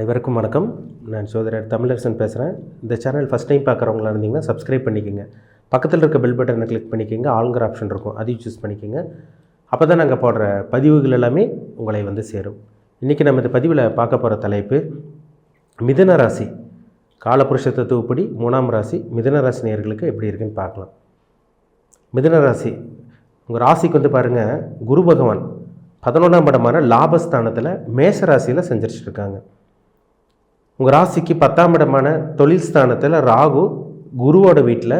அனைவருக்கும் வணக்கம். நான் சோதரர் தமிழரசன் பேசுகிறேன். இந்த சேனல் ஃபஸ்ட் டைம் பார்க்குறவங்களா இருந்தீங்கன்னா சப்ஸ்கிரைப் பண்ணிக்கோங்க. பக்கத்தில் இருக்க பெல் பட்டனை கிளிக் பண்ணிக்கோங்க. ஆளுங்கிற ஆப்ஷன் இருக்கும், அதையும் சூஸ் பண்ணிக்கோங்க. அப்போ தான் நாங்கள் போடுற பதிவுகள் எல்லாமே உங்களை வந்து சேரும். இன்றைக்கி நம்ம இந்த பதிவில் பார்க்க போகிற தலைப்பு மிதுன ராசி. காலபுருஷ தத்துவப்படி 3ஆம் ராசி மிதுன ராசி நேயர்களுக்கு எப்படி இருக்குன்னு பார்க்கலாம். மிதுன ராசி, உங்கள் ராசிக்கு வந்து பாருங்கள், குரு பகவான் 11ஆம் இடமான லாபஸ்தானத்தில் மேச ராசியில் செஞ்சிருச்சுருக்காங்க. உங்கள் ராசிக்கு 10ஆம் இடமான தொழில் ஸ்தானத்தில் ராகு குருவோட வீட்டில்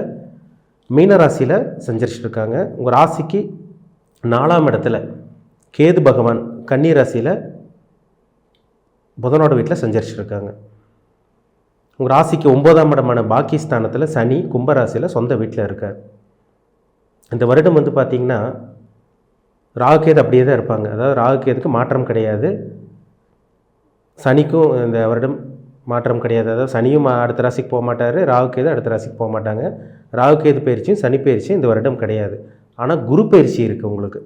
மீனராசியில் செஞ்சிருச்சுருக்காங்க. உங்கள் ராசிக்கு 4ஆம் இடத்துல கேது பகவான் கன்னி ராசியில் புதனோட வீட்டில் செஞ்சிருச்சுருக்காங்க. உங்கள் ராசிக்கு 9ஆம் இடமான பாக்கியஸ்தானத்தில் சனி கும்பராசியில் சொந்த வீட்டில் இருக்கார். இந்த வருடம் வந்து பார்த்திங்கன்னா ராகுகேது அப்படியே தான் இருப்பாங்க. அதாவது ராகுகேதுக்கு மாற்றம் கிடையாது, சனிக்கும் இந்த வருடம் மாற்றம் கிடையாது. அதாவது சனியும் அடுத்த ராசிக்கு போக மாட்டார், ராகுகேது அடுத்த ராசிக்கு போக மாட்டாங்க. ராகுகேது பயிற்சியும் சனி பயிற்சியும் இந்த வருடம் கிடையாது. ஆனால் குரு பயிற்சி இருக்குது உங்களுக்கு.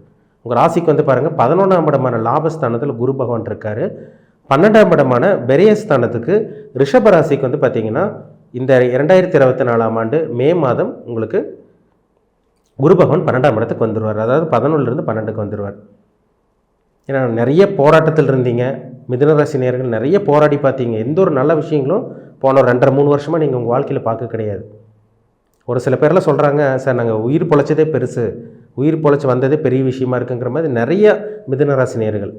உங்கள் ராசிக்கு வந்து பாருங்கள், 11ஆம் இடமான லாபஸ்தானத்தில் குரு பகவான் இருக்கார். 12ஆம் இடமான பெரியஸ்தானத்துக்கு ரிஷப ராசிக்கு வந்து பார்த்திங்கன்னா இந்த 2024ஆம் ஆண்டு மே மாதம் உங்களுக்கு குரு பகவான் 12ஆம் இடத்துக்கு வந்துடுவார். அதாவது 11லேருந்து 12க்கு வந்துடுவார். ஏன்னா நிறைய போராட்டத்தில் இருந்தீங்க மிதுனராசி நேயர்கள், நிறைய போராடி பார்த்தீங்க. எந்த ஒரு நல்ல விஷயங்களும் போன 2.5-3 வருஷமாக நீங்கள் உங்கள் வாழ்க்கையில் பார்க்க கிடையாது. ஒரு சில பேர்லாம் சொல்கிறாங்க, சார் நாங்கள் உயிர் பொழைச்சதே பெருசு, உயிர் பொழைச்சி வந்ததே பெரிய விஷயமா இருக்குங்கிற மாதிரி நிறைய மிதுனராசி நேயர்கள்,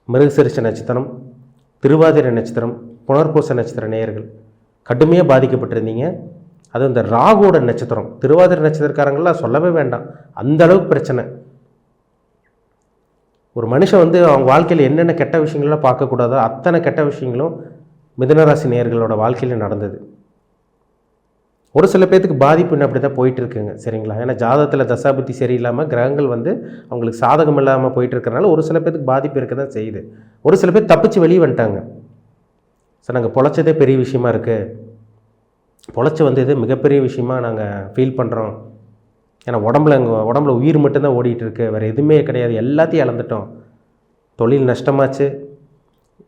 மிருகசீரிஷ நட்சத்திரம், திருவாதிரை நட்சத்திரம், புனர்பூச நட்சத்திர நேயர்கள் கடுமையாக பாதிக்கப்பட்டிருந்தீங்க. அது இந்த ராகுவோட நட்சத்திரம், திருவாதிரை நட்சத்திரக்காரங்களாம் சொல்லவே வேண்டாம், அந்த அளவுக்கு பிரச்சனை. ஒரு மனுஷன் வந்து அவங்க வாழ்க்கையில் என்னென்ன கெட்ட விஷயங்கள்லாம் பார்க்கக்கூடாதோ அத்தனை கெட்ட விஷயங்களும் மிதுனராசி நேயர்களோட வாழ்க்கையில் நடந்தது. ஒரு சில பேர்த்துக்கு பாதிப்பு இன்னும் அப்படி தான் போயிட்டுருக்குங்க, சரிங்களா? ஏன்னா ஜாதகத்தில் தசாபுத்தி சரியில்லாமல் கிரகங்கள் வந்து அவங்களுக்கு சாதகம் இல்லாமல் போயிட்டுருக்கறனால ஒரு சில பேர்த்துக்கு பாதிப்பு இருக்க தான் செய்யுது. ஒரு சில பேர் தப்பிச்சு வெளியே வந்துட்டாங்க. சார் நாங்கள் பொழைச்சதே பெரிய விஷயமா இருக்குது, பொழைச்சி வந்தது மிகப்பெரிய விஷயமா நாங்கள் ஃபீல் பண்ணுறோம். ஏன்னா உடம்புல உயிர் மட்டும்தான் ஓடிட்டுருக்கு, வேறு எதுவுமே கிடையாது, எல்லாத்தையும் இழந்துட்டோம். தொழில் நஷ்டமாச்சு,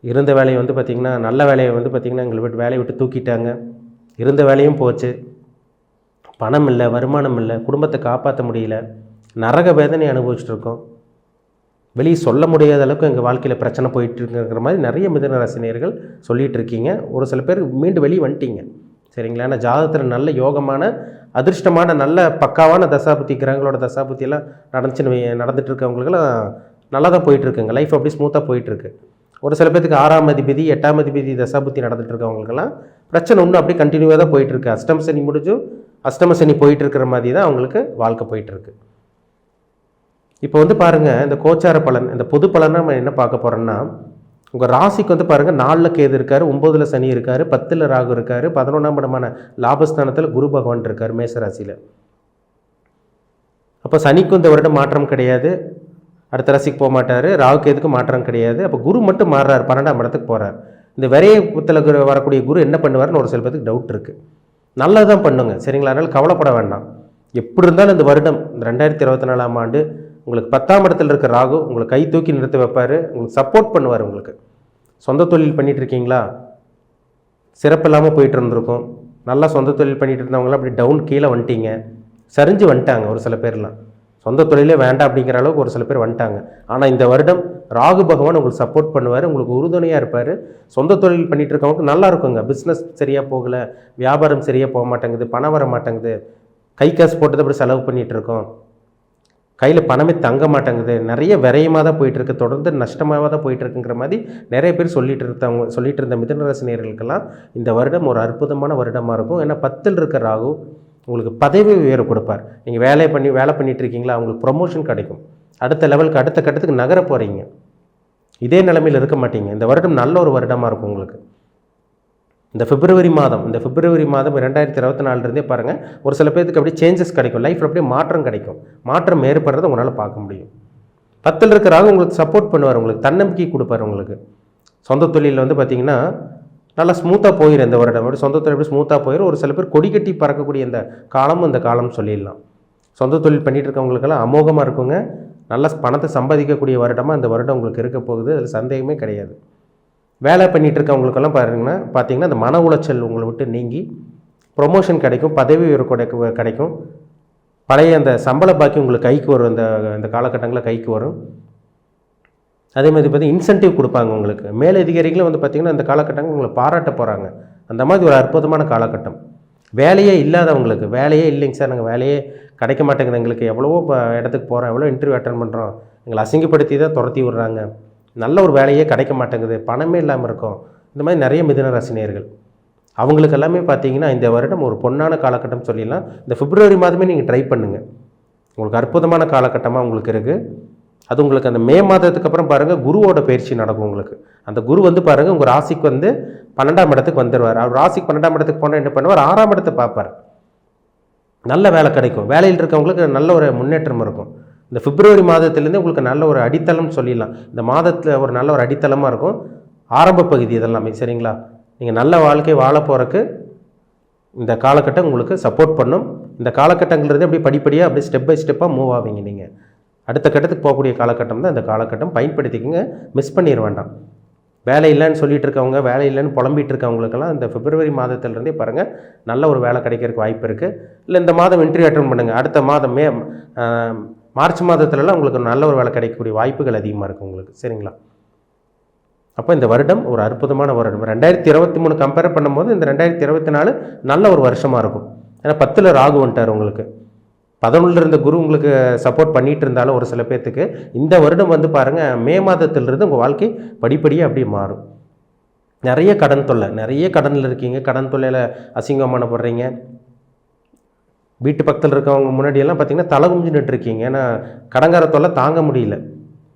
இருந்த வேலையை வந்து பார்த்திங்கன்னா நல்ல வேலையை வந்து பார்த்திங்கன்னா எங்களை விட்டு வேலையை விட்டு தூக்கிட்டாங்க, இருந்த வேலையும் போச்சு, பணம் இல்லை, வருமானம் இல்லை, குடும்பத்தை காப்பாற்ற முடியல, நரக வேதனை அனுபவிச்சுட்ருக்கோம், வெளியே சொல்ல முடியாத அளவுக்கு எங்கள் வாழ்க்கையில் பிரச்சனை போயிட்டுருக்குங்கிற மாதிரி நிறைய மிதுனராசி நேயர்கள் சொல்லிகிட்டு இருக்கீங்க. ஒரு சில பேர் மீண்டும் வெளியே வந்துட்டீங்க, சரிங்களா? ஏன்னா ஜாதகத்தில் நல்ல யோகமான அதிர்ஷ்டமான நல்ல பக்காவான தசாபுத்தி கிரகங்களோட தசாபுத்தியெல்லாம் நடந்துட்டு இருக்கவங்களுக்கெல்லாம் நல்லா தான் போயிட்டுருக்குங்க, லைஃப் அப்படி ஸ்மூத்தாக போயிட்டுருக்கு. ஒரு சில பேருக்கு 6ஆம் அதிபதி 8ஆம் அதிபதி தசாபுத்தி நடந்துட்டு இருக்கவங்களுக்கெல்லாம் பிரச்சனை இன்னும் அப்படியே கண்டினியூவாக தான் போயிட்டுருக்கு. அஷ்டம சனி முடிஞ்சும் அஷ்டம சனி போயிட்டுருக்கிற மாதிரி தான் அவங்களுக்கு வாழ்க்கை போயிட்டுருக்கு. இப்போ வந்து பாருங்கள், இந்த கோச்சார பலன், இந்த பொது பலனை நம்ம என்ன பார்க்க போகிறோம்னா, உங்கள் ராசிக்கு வந்து பாருங்கள் 4ல் கேது இருக்கார், 9ல் சனி இருக்கார், 10ல் ராகு இருக்கார், 11ஆம் இடமான லாபஸ்தானத்தில் குரு பகவான் இருக்கார் மேசராசியில். அப்போ சனிக்கும் இந்த வருடம் மாற்றம் கிடையாது, அடுத்த ராசிக்கு போக மாட்டார், ராகு கேதுக்கு மாற்றம் கிடையாது. அப்போ குரு மட்டும் மாறுறார், 12ஆம் இடத்துக்கு போகிறார். இந்த விரையத்தில் வரக்கூடிய குரு என்ன பண்ணுவார்னு ஒரு சில பேருக்கு டவுட் இருக்குது. நல்லது தான் பண்ணுங்க, சரிங்களா? அதனால் கவலைப்பட வேண்டாம். எப்படி இருந்தாலும் இந்த வருடம் இந்த 2024ஆம் ஆண்டு உங்களுக்கு 10ஆம் இடத்துல இருக்க ராகு உங்களை கை தூக்கி நிறுத்த வைப்பார், உங்களுக்கு சப்போர்ட் பண்ணுவார். உங்களுக்கு சொந்த தொழில் பண்ணிகிட்டு இருக்கீங்களா, சிறப்பு இல்லாமல் போயிட்டு இருந்திருக்கும். நல்லா சொந்த தொழில் பண்ணிகிட்டு இருந்தவங்களாம் அப்படி டவுன் கீழே வந்துட்டீங்க, சரிஞ்சு வந்துட்டாங்க. ஒரு சில பேர்லாம் சொந்த தொழிலே வேண்டாம் அப்படிங்கிற அளவுக்கு ஒரு சில பேர் வந்துட்டாங்க. ஆனால் இந்த வருடம் ராகு பகவான் உங்களுக்கு சப்போர்ட் பண்ணுவார், உங்களுக்கு உறுதுணையாக இருப்பார். சொந்த தொழில் பண்ணிகிட்டு இருக்கவங்களுக்கு நல்லா இருக்குங்க. பிஸ்னஸ் சரியாக போகலை, வியாபாரம் சரியாக போக மாட்டேங்குது, பணம் வர மாட்டேங்குது, கை காசு போட்டதை அப்படி செலவு பண்ணிகிட்டு இருக்கோம், கையில் பணமே தங்க மாட்டேங்குது, நிறைய விரயமாக தான் போயிட்டுருக்கு, தொடர்ந்து நஷ்டமாக தான் போயிட்டுருக்குங்கிற மாதிரி நிறைய பேர் சொல்லிட்டு இருந்த மிதுனராசி நேயர்களுக்கெல்லாம் இந்த வருடம் ஒரு அற்புதமான வருடமாக இருக்கும். ஏன்னா 10ல் இருக்க ராகு உங்களுக்கு பதவி உயர்வு கொடுப்பார். நீங்கள் வேலை பண்ணிட்டு இருக்கீங்களா, உங்களுக்கு ப்ரொமோஷன் கிடைக்கும், அடுத்த லெவலுக்கு அடுத்த கட்டத்துக்கு நகர போகிறீங்க, இதே நிலைமையில் இருக்க மாட்டீங்க. இந்த வருடம் நல்ல ஒரு வருடமாக இருக்கும் உங்களுக்கு. இந்த பிப்ரவரி மாதம் 2024 பாருங்கள், ஒரு சில பேருக்கு அப்படியே சேஞ்சஸ் கிடைக்கும், லைஃப்பில் அப்படியே மாற்றம் கிடைக்கும், மாற்றம் ஏற்படுறதை உங்களால் பார்க்க முடியும். 10ல் இருக்கிற ராகு உங்களுக்கு சப்போர்ட் பண்ணுவார், உங்களுக்கு தன்னம்பிக்கை கொடுப்பார். உங்களுக்கு சொந்த தொழிலில் வந்து பார்த்திங்கன்னா நல்லா ஸ்மூத்தாக போயிடும் இந்த வருடம், அப்படி சொந்த தொழில் எப்படி ஸ்மூத்தாக போயிடும். ஒரு சில பேர் கொடி கட்டி பறக்கக்கூடிய இந்த காலம் சொல்லிடலாம். சொந்த தொழில் பண்ணிகிட்டு இருக்கவங்களுக்கெல்லாம் அமோகமாக இருக்குங்க. நல்ல பணத்தை சம்பாதிக்கக்கூடிய வருடமாக இந்த வருடம் உங்களுக்கு இருக்க போகுது, அதில் சந்தேகமே கிடையாது. வேலை பண்ணிகிட்டு இருக்கவங்களுக்கெல்லாம் பார்த்தீங்கன்னா அந்த மன உளைச்சல் உங்களை விட்டு நீங்கி ப்ரொமோஷன் கிடைக்கும், பதவி உயர்வு கிடைக்கும், பழைய அந்த சம்பள பாக்கி உங்களுக்கு கைக்கு வரும், இந்த காலகட்டங்களில் கைக்கு வரும். அதே மாதிரி பார்த்தீங்கன்னா இன்சென்டிவ் கொடுப்பாங்க உங்களுக்கு. மேலதிகாரிகளும் வந்து பார்த்திங்கன்னா இந்த காலகட்டங்கள் உங்களை பாராட்ட போகிறாங்க. அந்த மாதிரி ஒரு அற்புதமான காலகட்டம். வேலையே இல்லாதவங்களுக்கு, வேலையே இல்லைங்க சார், நாங்கள் வேலையே கிடைக்க மாட்டேங்குது, எங்களுக்கு எவ்வளவோ இடத்துக்கு போகிறோம், எவ்வளோ இன்டர்வியூ அட்டன் பண்ணுறோம், எங்களை அசிங்கப்படுத்தி தான் துரத்தி விடுறாங்க, நல்ல ஒரு வேலையே கிடைக்க மாட்டேங்குது, பணமே இல்லாமல் இருக்கும். இந்த மாதிரி நிறைய மிதுன ராசி நேயர்கள் அவங்களுக்கு எல்லாமே பார்த்தீங்கன்னா இந்த வருடம் ஒரு பொன்னான காலகட்டம் சொல்லிடலாம். இந்த பிப்ரவரி மாதமே நீங்கள் ட்ரை பண்ணுங்கள், உங்களுக்கு அற்புதமான காலகட்டமாக உங்களுக்கு இருக்குது. அது உங்களுக்கு அந்த மே மாதத்துக்கு அப்புறம் பாருங்கள் குருவோட பயிற்சி நடக்கும் உங்களுக்கு. அந்த குரு வந்து பாருங்கள் உங்கள் ராசிக்கு வந்து 12ஆம் இடத்துக்கு வந்துடுவார். அவர் ராசிக்கு 12ஆம் இடத்துக்கு போனால் என்ன பண்ணுவார், 6ஆம் இடத்தை பார்ப்பார். நல்ல வேலை கிடைக்கும், வேலையில் இருக்கவங்களுக்கு நல்ல ஒரு முன்னேற்றம் இருக்கும். இந்த பிப்ரவரி மாதத்துலேருந்து உங்களுக்கு நல்ல ஒரு அடித்தளம்னு சொல்லிடலாம். இந்த மாதத்தில் ஒரு நல்ல ஒரு அடித்தளமாக இருக்கும், ஆரம்ப பகுதி இதெல்லாமே. சரிங்களா, நீங்கள் நல்ல வாழ்க்கை வாழ போகிறக்கு இந்த காலகட்டம் உங்களுக்கு சப்போர்ட் பண்ணும். இந்த காலகட்டங்கிறது அப்படியே படிப்படியாக அப்படியே ஸ்டெப் பை ஸ்டெப்பாக மூவ் ஆவீங்க. நீங்கள் அடுத்த கட்டத்துக்கு போகக்கூடிய காலகட்டம் தான் இந்த காலகட்டம். பயன்படுத்திக்கங்க, மிஸ் பண்ணிட வேண்டாம். வேலை இல்லைன்னு சொல்லிட்டு இருக்கவங்க, வேலை இல்லைன்னு புலம்பிகிட்டு இருக்கவங்களுக்கெல்லாம் இந்த பிப்ரவரி மாதத்துலேருந்தே பாருங்கள் நல்ல ஒரு வேலை கிடைக்கிறதுக்கு வாய்ப்பு இருக்குது. இல்லை இந்த மாதம் இன்டர்வியூ அட்டன் பண்ணுங்கள், அடுத்த மாதம் மார்ச் மாதத்துலலாம் உங்களுக்கு நல்ல ஒரு வேலை கிடைக்கக்கூடிய வாய்ப்புகள் அதிகமாக இருக்குது உங்களுக்கு. சரிங்களா, அப்போ இந்த வருடம் ஒரு அற்புதமான வருடம். 2023 கம்பேர் பண்ணும்போது இந்த 2024 நல்ல ஒரு வருஷமாக இருக்கும். ஏன்னா 10ல் ராகு வந்துட்டார் உங்களுக்கு. 11ல் இருந்த குரு உங்களுக்கு சப்போர்ட் பண்ணிகிட்டு இருந்தாலும் ஒரு சில பேர்த்துக்கு இந்த வருடம் வந்து பாருங்கள் மே மாதத்திலிருந்து உங்கள் வாழ்க்கை படிப்படியாக அப்படியே மாறும். நிறைய கடன் தொல்லை, நிறைய கடனில் இருக்கீங்க, கடன் தொல்லையில் அசிங்கமானப்படுறீங்க. வீட்டு பக்கத்தில் இருக்கவங்க முன்னாடியெல்லாம் பார்த்தீங்கன்னா தலை குஞ்சு நின்றுருக்கீங்க. ஏன்னா கடங்கார தொல்லை தாங்க முடியல.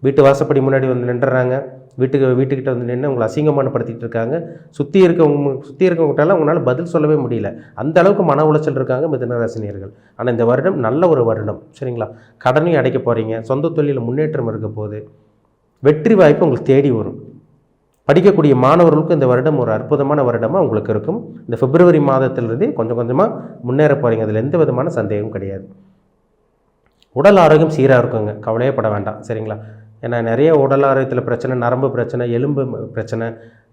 வீட்டு வாசப்படி முன்னாடி வந்து நின்றுறாங்க, வீட்டுக்கிட்ட வந்து நின்று உங்களை அசிங்கமானப்படுத்திட்டு இருக்காங்க. சுற்றி இருக்கவங்ககிட்டலாம் உங்களால் பதில் சொல்லவே முடியல. அந்த அளவுக்கு மன உளைச்சல் இருக்காங்க மிதுனராசினியர்கள். ஆனால் இந்த வருடம் நல்ல ஒரு வருடம். சரிங்களா, கடனையும் அடைக்க போகிறீங்க, சொந்த தொழிலில் முன்னேற்றம் இருக்க போது, வெற்றி வாய்ப்பு உங்களுக்கு தேடி வரும். படிக்கக்கூடிய மாணவர்களுக்கும் இந்த வருடம் ஒரு அற்புதமான வருடமாக உங்களுக்கு இருக்கும். இந்த பிப்ரவரி மாதத்திலிருந்தே கொஞ்சம் கொஞ்சமாக முன்னேற போகிறீங்க, அதில் எந்த விதமான சந்தேகமும் கிடையாது. உடல் ஆரோக்கியம் சீராக இருக்குங்க, கவலையே பட வேண்டாம். சரிங்களா, ஏன்னா நிறைய உடல் ஆரோக்கியத்தில் பிரச்சனை, நரம்பு பிரச்சனை, எலும்பு பிரச்சனை,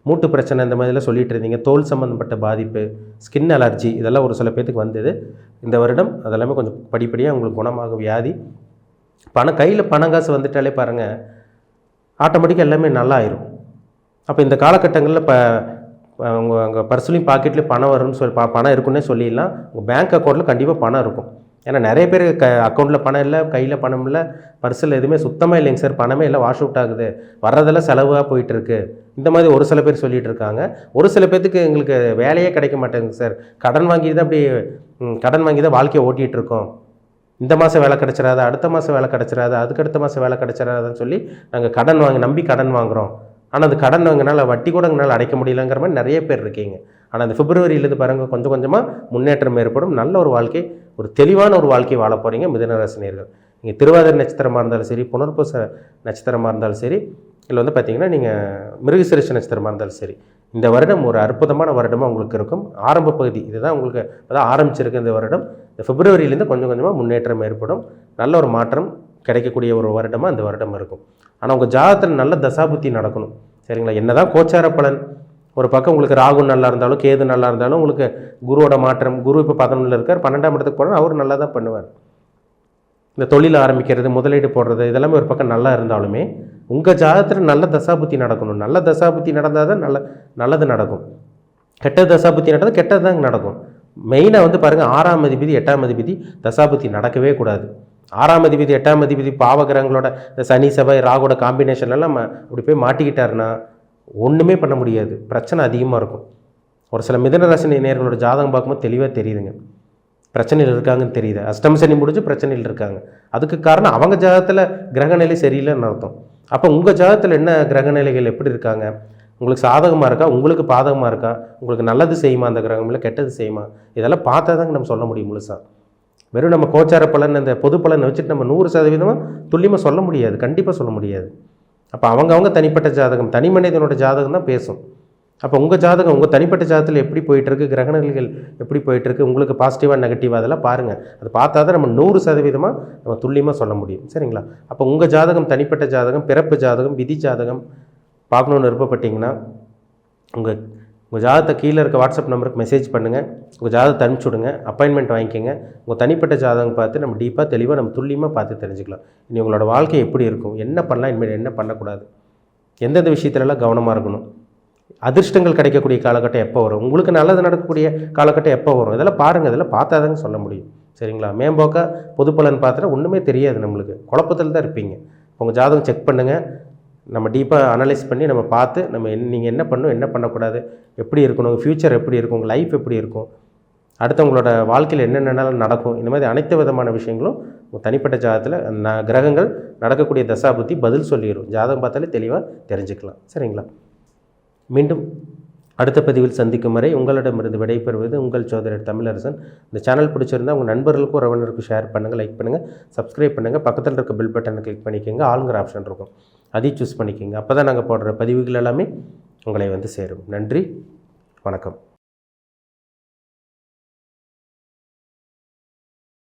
மூட்டு பிரச்சனை, இந்த மாதிரிலாம் சொல்லிட்டு இருந்தீங்க. தோல் சம்மந்தப்பட்ட பாதிப்பு, ஸ்கின் அலர்ஜி, இதெல்லாம் ஒரு சில பேர்த்துக்கு வந்தது. இந்த வருடம் அதெல்லாமே கொஞ்சம் படிப்படியாக உங்களுக்கு குணமாகும். வியாதி, கையில் பணம் காசு வந்துட்டாலே பாருங்கள் ஆட்டோமேட்டிக்காக எல்லாமே நல்லா ஆயிரும். அப்போ இந்த காலகட்டங்களில் உங்கள் பர்ஸ்லையும் பாக்கெட்லேயும் பணம் வரும்னு பணம் இருக்குன்னே சொல்லிடலாம். உங்கள் பேங்க் அக்கௌண்ட்டில் கண்டிப்பாக பணம் இருக்கும். ஏன்னா நிறைய பேர் அக்கௌண்ட்டில் பணம் இல்லை, கையில் பணம் இல்லை, பர்ஸில் எதுவுமே சுத்தமாக இல்லைங்க சார், பணமே இல்லை, வாஷ் அவுட் ஆகுது, வர்றதெல்லாம் செலவாக போயிட்டுருக்கு, இந்த மாதிரி ஒரு சில பேர் சொல்லிகிட்டு இருக்காங்க. ஒரு சில பேர்த்துக்கு எங்களுக்கு வேலையே கிடைக்க மாட்டேங்குது சார், கடன் வாங்கி தான் வாழ்க்கையை ஓட்டிகிட்டு இருக்கோம், இந்த மாதம் வேலை கிடச்சிடாது, அடுத்த மாதம் வேலை கிடச்சிடாது, அதுக்கடுத்த மாதம் வேலை கிடச்சிடாதுன்னு சொல்லி நாங்கள் நம்பி கடன் வாங்குகிறோம். ஆனால் அந்த கடன் வாங்கினால வட்டி கூட எங்களால் அடைக்க முடியலங்கிற மாதிரி நிறைய பேர் இருக்கீங்க. ஆனால் அந்த பிப்ரவரியிலேருந்து பாருங்கள் கொஞ்சம் கொஞ்சமாக முன்னேற்றம் ஏற்படும். நல்ல ஒரு வாழ்க்கை, ஒரு தெளிவான ஒரு வாழ்க்கை வாழ போகிறீங்க மிதுனராசினியர்கள். நீங்கள் திருவாதிரை நட்சத்திரமாக இருந்தாலும் சரி, புனர்பூச நட்சத்திரமாக இருந்தாலும் சரி, இல்லை வந்து பார்த்திங்கன்னா நீங்கள் மிருகசீரிஷ நட்சத்திரமாக இருந்தாலும் சரி, இந்த வருடம் ஒரு அற்புதமான வருடமாக உங்களுக்கு இருக்கும். ஆரம்ப பகுதி இதுதான் உங்களுக்கு அதான் ஆரம்பிச்சிருக்கு இந்த வருடம். இந்த பிப்ரவரியிலேருந்து கொஞ்சம் கொஞ்சமாக முன்னேற்றம் ஏற்படும். நல்ல ஒரு மாற்றம் கிடைக்கக்கூடிய ஒரு வருடமாக இந்த வருடம் இருக்கும். ஆனால் உங்கள் ஜாதகத்தில் நல்ல தசாபுத்தி நடக்கணும். சரிங்களா, என்ன தான் கோச்சார பலன் ஒரு பக்கம் உங்களுக்கு ராகு நல்லா இருந்தாலும் கேது நல்லா இருந்தாலும் உங்களுக்கு குருவோட மாற்றம், குரு இப்போ 11ல் இருக்கார், 12ஆம் இடத்துக்கு போனால் அவர் நல்லா தான் பண்ணுவார். இந்த தொழில் ஆரம்பிக்கிறது, முதலீடு போடுறது, இதெல்லாமே ஒரு பக்கம் நல்லா இருந்தாலுமே உங்கள் ஜாதகத்தில் நல்ல தசாபுத்தி நடக்கணும். நல்ல தசாபுத்தி நடந்தால் தான் நல்லது நடக்கும். கெட்ட தசாபுத்தி நடந்தால் கெட்டது தான் நடக்கும். மெயினாக வந்து பாருங்கள் 6ஆம் அதிபதி 8ஆம் அதிபதி தசாபுத்தி நடக்கவே கூடாது. 6ஆம் அதிபதி 8ஆம் அதிபதி பாவகிரகங்களோட இந்த சனி செவ்வாய் ராகோட காம்பினேஷன்லாம் அப்படி போய் மாட்டிக்கிட்டாருன்னா ஒன்றுமே பண்ண முடியாது, பிரச்சனை அதிகமாக இருக்கும். ஒரு சில மிதுனராசி நேயர்களோட ஜாதகம் பார்க்கும்போது தெளிவாக தெரியுதுங்க, பிரச்சனையில் இருக்காங்கன்னு தெரியுது. அஷ்டம சனி முடிஞ்சு பிரச்சனையில் இருக்காங்க. அதுக்கு காரணம் அவங்க ஜாதகத்தில் கிரகநிலை சரியில்லைன்னு அர்த்தம். அப்போ உங்கள் ஜாதகத்தில் என்ன கிரகநிலைகள் எப்படி இருக்காங்க, உங்களுக்கு சாதகமாக இருக்கா, உங்களுக்கு பாதகமாக இருக்கா, உங்களுக்கு நல்லது செய்யுமா அந்த கிரகம், இல்லை கெட்டது செய்யுமா, இதெல்லாம் பார்த்தா தாங்க நம்ம சொல்ல முடியும் முழுசாக. வெறும் நம்ம கோச்சார பலன் இந்த பொது பலனை வச்சுட்டு நம்ம 100% துல்லியமாக சொல்ல முடியாது, கண்டிப்பாக சொல்ல முடியாது. அப்போ அவங்க தனிப்பட்ட ஜாதகம், தனி மனிதனோட ஜாதகம் தான் பேசும். அப்போ உங்கள் ஜாதகம் உங்கள் தனிப்பட்ட ஜாதகத்தில் எப்படி போயிட்டுருக்கு, கிரகநிலைகள் எப்படி போயிட்டுருக்கு, உங்களுக்கு பாசிட்டிவாக நெகட்டிவாக அதெல்லாம் பாருங்கள். அது பார்த்தா தான் நம்ம 100% நம்ம துல்லியமாக சொல்ல முடியும். சரிங்களா, அப்போ உங்கள் ஜாதகம் தனிப்பட்ட ஜாதகம், பிறப்பு ஜாதகம், விதி ஜாதகம் பார்க்கணுன்னு விருப்பப்பட்டீங்கன்னா உங்கள் ஜாதகத்தை கீழே இருக்க வாட்ஸ்அப் நம்பருக்கு மெசேஜ் பண்ணுங்கள், உங்கள் ஜாதகத்தை அனுப்பிச்சி விடுங்க, அப்பாயின்மெண்ட் வாங்கிக்கோங்க. உங்கள் தனிப்பட்ட ஜாதகம் பார்த்து நம்ம டீப்பாக தெளிவாக நம்ம துல்லியமாக பார்த்து தெரிஞ்சுக்கலாம். இனி உங்களோட வாழ்க்கை எப்படி இருக்கும், என்ன பண்ணலாம், இனிமேல் என்ன பண்ணக்கூடாது, எந்தெந்த விஷயத்துலலாம் கவனமாக இருக்கணும், அதிர்ஷ்டங்கள் கிடைக்கக்கூடிய காலகட்டம் எப்போ வரும், உங்களுக்கு நல்லது நடக்கக்கூடிய காலகட்டம் எப்போ வரும், இதெல்லாம் பாருங்கள். இதெல்லாம் பார்த்தா தாங்க சொல்ல முடியும். சரிங்களா? மேம்போக்கா பொது பலன் பார்த்துட்டா ஒன்றுமே தெரியாது, நம்மளுக்கு குழப்பத்தில் தான் இருப்பீங்க. உங்கள் ஜாதகம் செக் பண்ணுங்கள், நம்ம டீப்பாக அனலைஸ் பண்ணி நம்ம பார்த்து நம்ம நீங்கள் என்ன பண்ணணும், என்ன பண்ணக்கூடாது, எப்படி இருக்கணும், ஃப்யூச்சர் எப்படி இருக்கும், உங்கள் லைஃப் எப்படி இருக்கும், அடுத்தவங்களோட வாழ்க்கையில் என்னென்னலாம் நடக்கும், இந்த மாதிரி அனைத்து விதமான விஷயங்களும் உங்கள் தனிப்பட்ட ஜாதகத்தில் கிரகங்கள் நடக்கக்கூடிய தசாபுத்தி பதில் சொல்லிடும். ஜாதகம் பார்த்தாலே தெளிவாக தெரிஞ்சுக்கலாம். சரிங்களா? மீண்டும் அடுத்த பதிவில் சந்திக்கும் வரை உங்களிடமிருந்து விடைபெறுவது உங்கள் ஜோதிடர் தமிழரசன். இந்த சேனல் பிடிச்சிருந்தால் உங்கள் நண்பர்களுக்கும் உறவினருக்கும் ஷேர் பண்ணுங்கள், லைக் பண்ணுங்கள், சப்ஸ்கிரைப் பண்ணுங்கள். பக்கத்தில் இருக்க பெல் பட்டனை கிளிக் பண்ணிக்கோங்க. ஆளுங்கிற ஆப்ஷன் இருக்கும், அதையும் சூஸ் பண்ணிக்கோங்க. அப்போ தான் நாங்கள் போடுற பதிவுகள் எல்லாமே உங்களை வந்து சேரும். நன்றி, வணக்கம்.